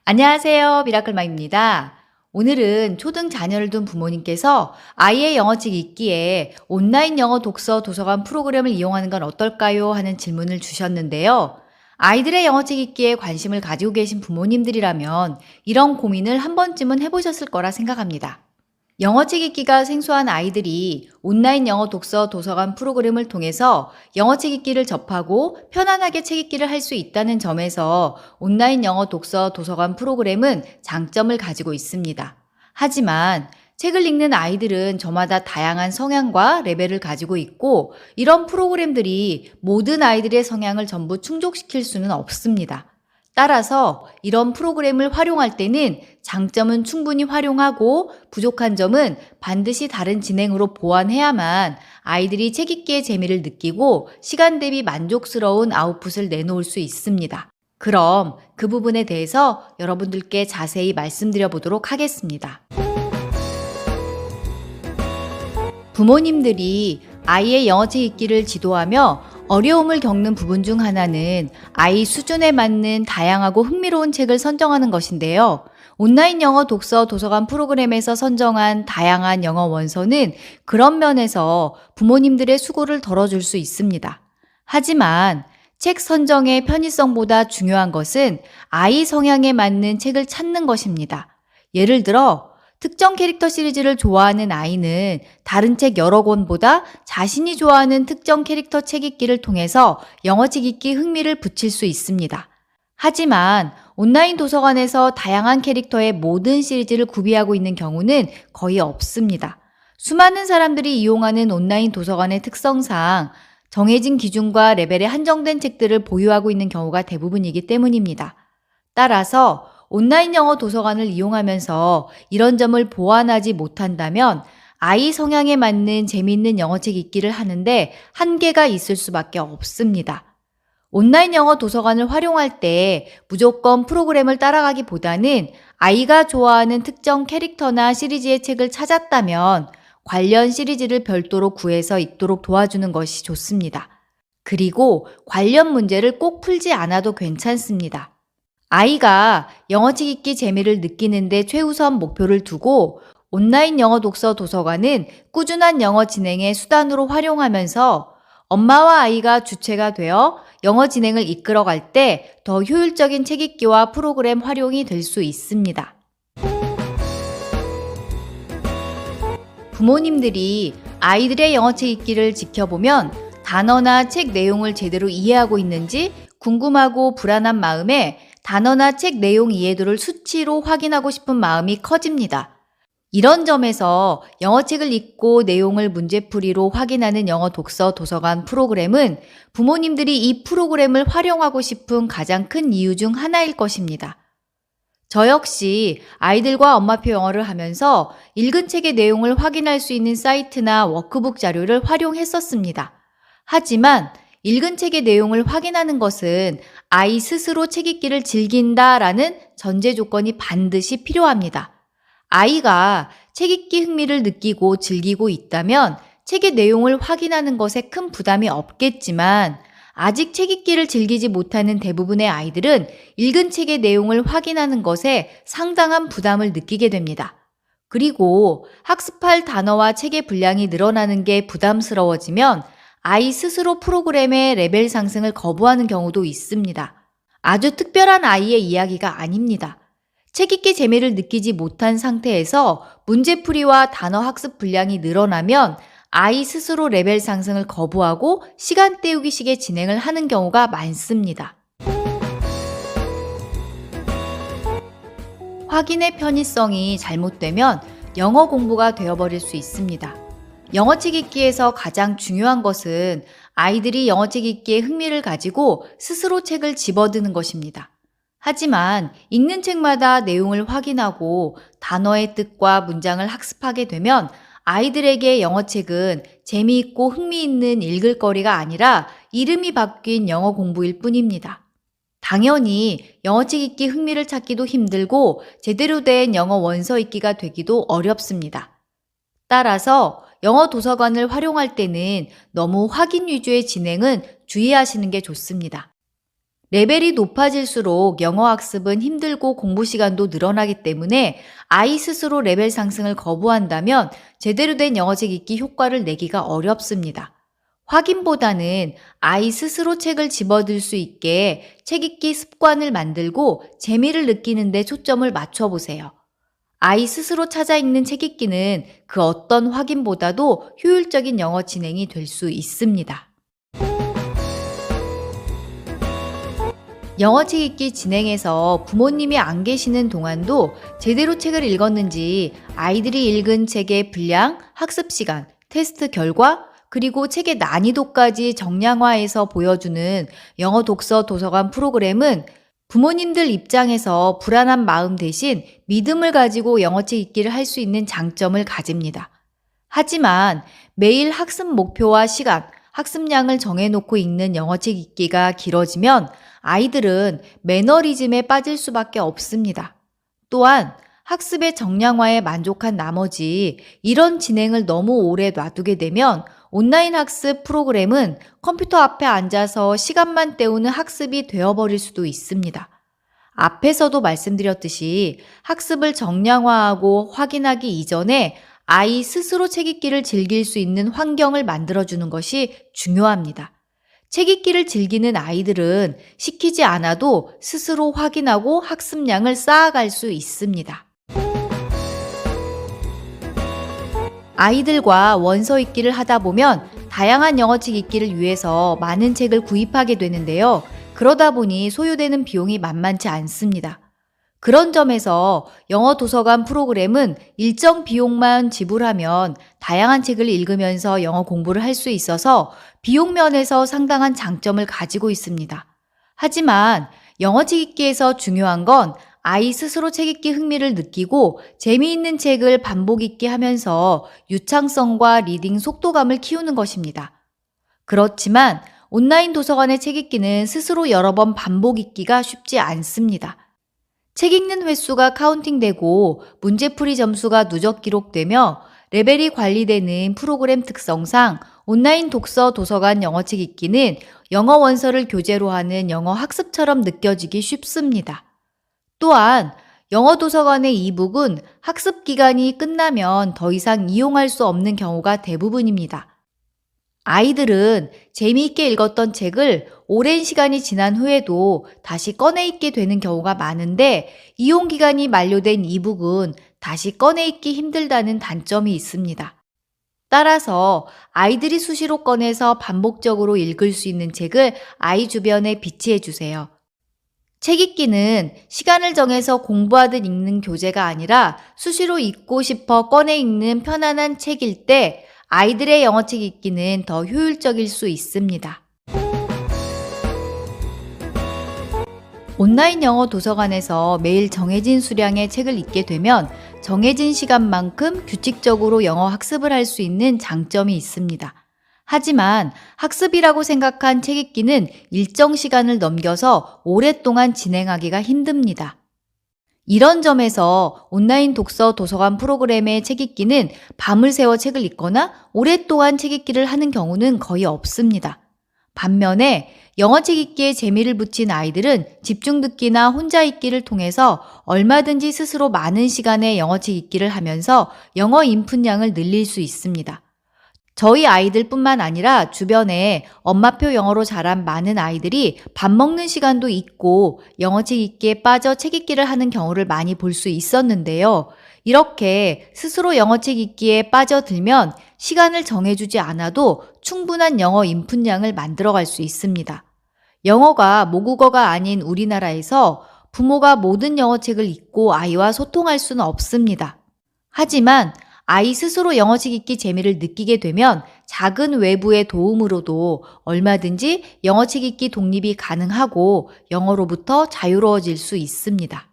안녕하세요. 미라클맘입니다. 오늘은 초등 자녀를 둔 부모님께서 아이의 영어책 읽기에 온라인 영어 독서 도서관 프로그램을 이용하는 건 어떨까요? 하는 질문을 주셨는데요. 아이들의 영어책 읽기에 관심을 가지고 계신 부모님들이라면 이런 고민을 한 번쯤은 해보셨을 거라 생각합니다. 영어책 읽기가 생소한 아이들이 온라인 영어 독서 도서관 프로그램을 통해서 영어책 읽기를 접하고 편안하게 책 읽기를 할 수 있다는 점에서 온라인 영어 독서 도서관 프로그램은 장점을 가지고 있습니다. 하지만 책을 읽는 아이들은 저마다 다양한 성향과 레벨을 가지고 있고 이런 프로그램들이 모든 아이들의 성향을 전부 충족시킬 수는 없습니다. 따라서 이런 프로그램을 활용할 때는 장점은 충분히 활용하고 부족한 점은 반드시 다른 진행으로 보완해야만 아이들이 책 읽기의 재미를 느끼고 시간 대비 만족스러운 아웃풋을 내놓을 수 있습니다. 그럼 그 부분에 대해서 여러분들께 자세히 말씀드려 보도록 하겠습니다. 부모님들이 아이의 영어책 읽기를 지도하며 어려움을 겪는 부분 중 하나는 아이 수준에 맞는 다양하고 흥미로운 책을 선정하는 것인데요. 온라인 영어 독서 도서관 프로그램에서 선정한 다양한 영어 원서는 그런 면에서 부모님들의 수고를 덜어줄 수 있습니다. 하지만 책 선정의 편의성보다 중요한 것은 아이 성향에 맞는 책을 찾는 것입니다. 예를 들어 특정 캐릭터 시리즈를 좋아하는 아이는 다른 책 여러 권보다 자신이 좋아하는 특정 캐릭터 책 읽기를 통해서 영어책 읽기 흥미를 붙일 수 있습니다. 하지만 온라인 도서관에서 다양한 캐릭터의 모든 시리즈를 구비하고 있는 경우는 거의 없습니다. 수많은 사람들이 이용하는 온라인 도서관의 특성상 정해진 기준과 레벨에 한정된 책들을 보유하고 있는 경우가 대부분이기 때문입니다. 따라서 온라인 영어 도서관을 이용하면서 이런 점을 보완하지 못한다면 아이 성향에 맞는 재미있는 영어책 읽기를 하는데 한계가 있을 수밖에 없습니다. 온라인 영어 도서관을 활용할 때 무조건 프로그램을 따라가기보다는 아이가 좋아하는 특정 캐릭터나 시리즈의 책을 찾았다면 관련 시리즈를 별도로 구해서 읽도록 도와주는 것이 좋습니다. 그리고 관련 문제를 꼭 풀지 않아도 괜찮습니다. 아이가 영어책 읽기 재미를 느끼는데 최우선 목표를 두고 온라인 영어 독서 도서관은 꾸준한 영어 진행의 수단으로 활용하면서 엄마와 아이가 주체가 되어 영어 진행을 이끌어갈 때 더 효율적인 책 읽기와 프로그램 활용이 될 수 있습니다. 부모님들이 아이들의 영어책 읽기를 지켜보면 단어나 책 내용을 제대로 이해하고 있는지 궁금하고 불안한 마음에 단어나 책 내용 이해도를 수치로 확인하고 싶은 마음이 커집니다. 이런 점에서 영어책을 읽고 내용을 문제풀이로 확인하는 영어 독서 도서관 프로그램은 부모님들이 이 프로그램을 활용하고 싶은 가장 큰 이유 중 하나일 것입니다. 저 역시 아이들과 엄마표 영어를 하면서 읽은 책의 내용을 확인할 수 있는 사이트나 워크북 자료를 활용했었습니다. 하지만 읽은 책의 내용을 확인하는 것은 아이 스스로 책 읽기를 즐긴다라는 전제 조건이 반드시 필요합니다. 아이가 책 읽기 흥미를 느끼고 즐기고 있다면 책의 내용을 확인하는 것에 큰 부담이 없겠지만 아직 책 읽기를 즐기지 못하는 대부분의 아이들은 읽은 책의 내용을 확인하는 것에 상당한 부담을 느끼게 됩니다. 그리고 학습할 단어와 책의 분량이 늘어나는 게 부담스러워지면 아이 스스로 프로그램의 레벨 상승을 거부하는 경우도 있습니다. 아주 특별한 아이의 이야기가 아닙니다. 책 읽기 재미를 느끼지 못한 상태에서 문제풀이와 단어 학습 분량이 늘어나면 아이 스스로 레벨 상승을 거부하고 시간 때우기식의 진행을 하는 경우가 많습니다. 확인의 편의성이 잘못되면 영어 공부가 되어버릴 수 있습니다. 영어책 읽기에서 가장 중요한 것은 아이들이 영어책 읽기에 흥미를 가지고 스스로 책을 집어드는 것입니다. 하지만 읽는 책마다 내용을 확인하고 단어의 뜻과 문장을 학습하게 되면 아이들에게 영어책은 재미있고 흥미있는 읽을 거리가 아니라 이름이 바뀐 영어 공부일 뿐입니다. 당연히 영어책 읽기 흥미를 찾기도 힘들고 제대로 된 영어 원서 읽기가 되기도 어렵습니다. 따라서 영어 도서관을 활용할 때는 너무 확인 위주의 진행은 주의하시는 게 좋습니다. 레벨이 높아질수록 영어 학습은 힘들고 공부 시간도 늘어나기 때문에 아이 스스로 레벨 상승을 거부한다면 제대로 된 영어책 읽기 효과를 내기가 어렵습니다. 확인보다는 아이 스스로 책을 집어들 수 있게 책 읽기 습관을 만들고 재미를 느끼는 데 초점을 맞춰보세요. 아이 스스로 찾아 읽는 책 읽기는 그 어떤 확인보다도 효율적인 영어 진행이 될 수 있습니다. 영어책 읽기 진행에서 부모님이 안 계시는 동안도 제대로 책을 읽었는지 아이들이 읽은 책의 분량, 학습 시간, 테스트 결과, 그리고 책의 난이도까지 정량화해서 보여주는 영어 독서 도서관 프로그램은 부모님들 입장에서 불안한 마음 대신 믿음을 가지고 영어책 읽기를 할 수 있는 장점을 가집니다. 하지만 매일 학습 목표와 시간, 학습량을 정해놓고 읽는 영어책 읽기가 길어지면 아이들은 매너리즘에 빠질 수밖에 없습니다. 또한 학습의 정량화에 만족한 나머지 이런 진행을 너무 오래 놔두게 되면 온라인 학습 프로그램은 컴퓨터 앞에 앉아서 시간만 때우는 학습이 되어버릴 수도 있습니다. 앞에서도 말씀드렸듯이 학습을 정량화하고 확인하기 이전에 아이 스스로 책 읽기를 즐길 수 있는 환경을 만들어주는 것이 중요합니다. 책 읽기를 즐기는 아이들은 시키지 않아도 스스로 확인하고 학습량을 쌓아갈 수 있습니다. 아이들과 원서 읽기를 하다 보면 다양한 영어책 읽기를 위해서 많은 책을 구입하게 되는데요. 그러다 보니 소요되는 비용이 만만치 않습니다. 그런 점에서 영어 도서관 프로그램은 일정 비용만 지불하면 다양한 책을 읽으면서 영어 공부를 할 수 있어서 비용 면에서 상당한 장점을 가지고 있습니다. 하지만 영어책 읽기에서 중요한 건 아이 스스로 책 읽기 흥미를 느끼고 재미있는 책을 반복 읽기 하면서 유창성과 리딩 속도감을 키우는 것입니다. 그렇지만 온라인 도서관의 책 읽기는 스스로 여러 번 반복 읽기가 쉽지 않습니다. 책 읽는 횟수가 카운팅되고 문제풀이 점수가 누적 기록되며 레벨이 관리되는 프로그램 특성상 온라인 독서 도서관 영어책 읽기는 영어 원서를 교재로 하는 영어 학습처럼 느껴지기 쉽습니다. 또한 영어 도서관의 이북은 학습 기간이 끝나면 더 이상 이용할 수 없는 경우가 대부분입니다. 아이들은 재미있게 읽었던 책을 오랜 시간이 지난 후에도 다시 꺼내 읽게 되는 경우가 많은데 이용 기간이 만료된 이북은 다시 꺼내 읽기 힘들다는 단점이 있습니다. 따라서 아이들이 수시로 꺼내서 반복적으로 읽을 수 있는 책을 아이 주변에 비치해 주세요. 책 읽기는 시간을 정해서 공부하듯 읽는 교재가 아니라 수시로 읽고 싶어 꺼내 읽는 편안한 책일 때 아이들의 영어책 읽기는 더 효율적일 수 있습니다. 온라인 영어 도서관에서 매일 정해진 수량의 책을 읽게 되면 정해진 시간만큼 규칙적으로 영어 학습을 할 수 있는 장점이 있습니다. 하지만 학습이라고 생각한 책 읽기는 일정 시간을 넘겨서 오랫동안 진행하기가 힘듭니다. 이런 점에서 온라인 독서 도서관 프로그램의 책 읽기는 밤을 새워 책을 읽거나 오랫동안 책 읽기를 하는 경우는 거의 없습니다. 반면에 영어책 읽기에 재미를 붙인 아이들은 집중 듣기나 혼자 읽기를 통해서 얼마든지 스스로 많은 시간의 영어책 읽기를 하면서 영어 인풋량을 늘릴 수 있습니다. 저희 아이들뿐만 아니라 주변에 엄마표 영어로 자란 많은 아이들이 밥 먹는 시간도 있고 영어책 읽기에 빠져 책 읽기를 하는 경우를 많이 볼 수 있었는데요. 이렇게 스스로 영어책 읽기에 빠져들면 시간을 정해주지 않아도 충분한 영어 인풋량을 만들어갈 수 있습니다. 영어가 모국어가 아닌 우리나라에서 부모가 모든 영어책을 읽고 아이와 소통할 수는 없습니다. 하지만 아이 스스로 영어책 읽기 재미를 느끼게 되면 작은 외부의 도움으로도 얼마든지 영어책 읽기 독립이 가능하고 영어로부터 자유로워질 수 있습니다.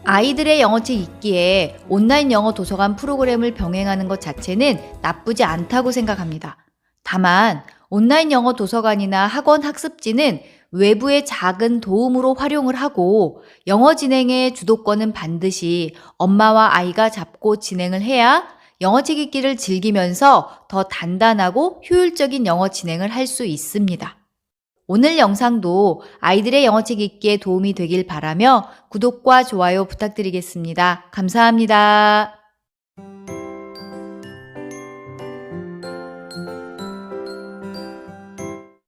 아이들의 영어책 읽기에 온라인 영어 도서관 프로그램을 병행하는 것 자체는 나쁘지 않다고 생각합니다. 다만 온라인 영어 도서관이나 학원 학습지는 외부의 작은 도움으로 활용을 하고 영어 진행의 주도권은 반드시 엄마와 아이가 잡고 진행을 해야 영어책 읽기를 즐기면서 더 단단하고 효율적인 영어 진행을 할 수 있습니다. 오늘 영상도 아이들의 영어책 읽기에 도움이 되길 바라며 구독과 좋아요 부탁드리겠습니다. 감사합니다.